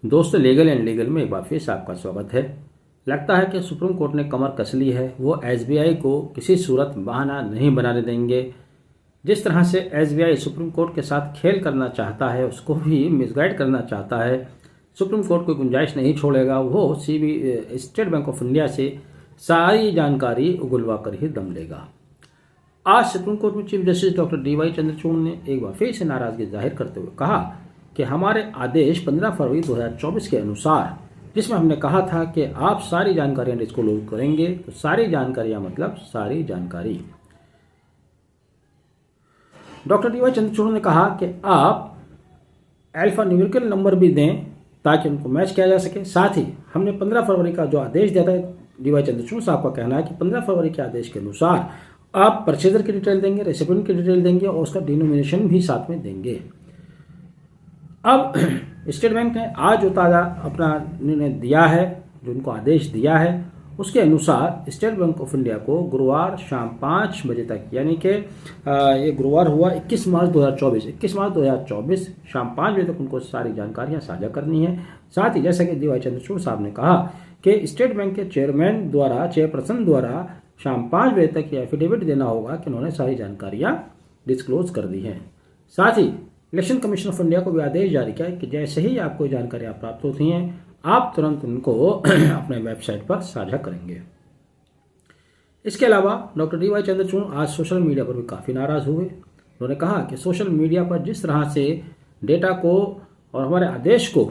दोस्तों, legal and legal में एक बार फिर से आपका स्वागत है। लगता है कि सुप्रीम कोर्ट ने कमर कस ली है। वो एसबीआई को किसी सूरत बहाना नहीं बनाने देंगे। जिस तरह से एसबीआई सुप्रीम कोर्ट के साथ खेल करना चाहता है, उसको भी मिसगाइड करना चाहता है, सुप्रीम कोर्ट कोई गुंजाइश नहीं छोड़ेगा। वो स्टेट बैंक ऑफ इंडिया से सारी जानकारी उगलवा कर ही दम लेगा। आज सुप्रीम कोर्ट में chief justice doctor DY Chandrachud ने एक बार फिर से नाराजगी जाहिर करते हुए कहा कि हमारे आदेश 15 फरवरी 2024 के अनुसार, जिसमें हमने कहा था कि आप सारी जानकारियां डिस्क्लोज करेंगे, तो सारी जानकारियां मतलब सारी जानकारी। डॉक्टर DY चंद्रचूड़ ने कहा कि आप अल्फा न्यूमेरिकल नंबर भी दें ताकि उनको मैच किया जा सके। साथ ही हमने 15 फरवरी का जो आदेश दिया था, DY चंद्रचूड़ साहब का कहना है कि 15 फरवरी के आदेश के अनुसार आप परचेजर की डिटेल देंगे, रेसिपिएंट की डिटेल देंगे और उसका डिनोमिनेशन भी साथ में देंगे। अब स्टेट बैंक ने आज जो ताज़ा अपना निर्णय दिया है, जो उनको आदेश दिया है, उसके अनुसार स्टेट बैंक ऑफ इंडिया को गुरुवार शाम 5 बजे तक, यानी कि ये गुरुवार हुआ 21 मार्च 2024 शाम 5 बजे तक उनको सारी जानकारियां साझा करनी है। साथ ही जैसा कि DY चंद्रचूड़ साहब ने कहा कि स्टेट बैंक के चेयरपर्सन द्वारा शाम 5 बजे तक ये एफिडेविट देना होगा कि उन्होंने सारी जानकारियां डिस्क्लोज कर दी हैं। साथ ही इलेक्शन कमीशन ऑफ इंडिया को भी आदेश जारी किया है कि जैसे ही आपको जानकारियां प्राप्त होती हैं, आप तुरंत उनको अपने वेबसाइट पर साझा करेंगे। इसके अलावा डॉक्टर DY चंद्रचूड़ आज सोशल मीडिया पर भी काफ़ी नाराज़ हुए। उन्होंने कहा कि सोशल मीडिया पर जिस तरह से डेटा को और हमारे आदेश को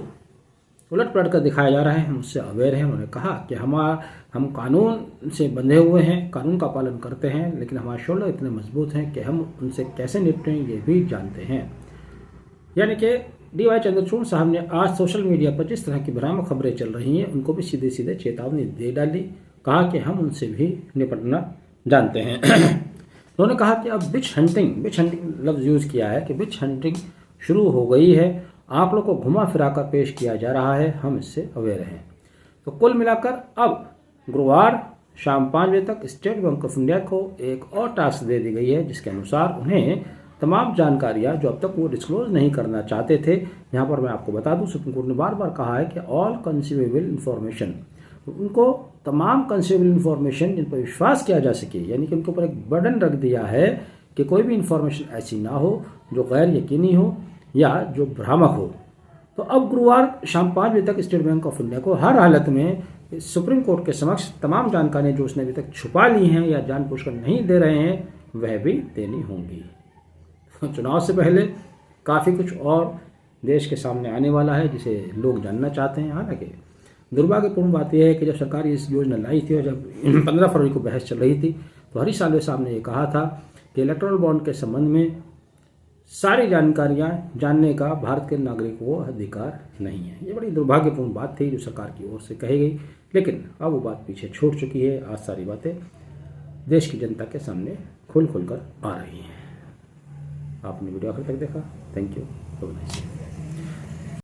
उलट पलट कर दिखाया जा रहा है, हम उससे अवेयर हैं। उन्होंने कहा कि हम कानून से बंधे हुए हैं, कानून का पालन करते हैं, लेकिन हमारे शोल्डर इतने मजबूत हैं कि हम उनसे कैसे निपटें ये भी जानते हैं। यानी कि DY चंद्रचूड़ साहब ने आज सोशल मीडिया पर जिस तरह की भ्रामक खबरें चल रही हैं, उनको भी सीधे सीधे चेतावनी दे डाली। कहा कि हम उनसे भी निपटना जानते हैं। उन्होंने कहा कि अब बिच हंटिंग लफ्ज़ यूज़ किया है कि बिच हंटिंग शुरू हो गई है, आंकड़ों को घुमा फिरा कर पेश किया जा रहा है, हम इससे अवेयर हैं। तो कुल मिलाकर अब गुरुवार शाम 5 बजे तक स्टेट बैंक ऑफ इंडिया को एक और टास्क दे दी गई है, जिसके अनुसार उन्हें तमाम जानकारियां जो अब तक वो डिस्क्लोज नहीं करना चाहते थे, यहाँ पर मैं आपको बता दूं, सुप्रीम कोर्ट ने बार बार कहा है कि ऑल कंसीवेबल इंफॉर्मेशन, उनको तमाम कंसीवेबल इंफॉर्मेशन जिन पर विश्वास किया जा सके, यानी कि उनके ऊपर एक बर्डन रख दिया है कि कोई भी इंफॉर्मेशन ऐसी ना हो जो गैर यकीनी हो या जो भ्रामक हो। तो अब गुरुवार शाम 5 बजे तक स्टेट बैंक ऑफ इंडिया को हर हालत में सुप्रीम कोर्ट के समक्ष तमाम जानकारियाँ जो उसने अभी तक छुपा ली हैं या जानबूझकर नहीं दे रहे हैं, वह भी देनी होंगी। चुनाव से पहले काफ़ी कुछ और देश के सामने आने वाला है जिसे लोग जानना चाहते हैं। हालांकि दुर्भाग्यपूर्ण बात यह है कि जब सरकार इस योजना लाई थी और जब 15 फरवरी को बहस चल रही थी, तो हरीश साल्वे साहब ने ये कहा था कि इलेक्टोरल बॉन्ड के संबंध में सारी जानकारियां जानने का भारत के नागरिकों को अधिकार नहीं है। ये बड़ी दुर्भाग्यपूर्ण बात थी जो सरकार की ओर से कही गई, लेकिन अब वो बात पीछे छूट चुकी है। आज सारी बातें देश की जनता के सामने खुल कर आ रही हैं। आपने वीडियो आखिर तक देखा, थैंक यू।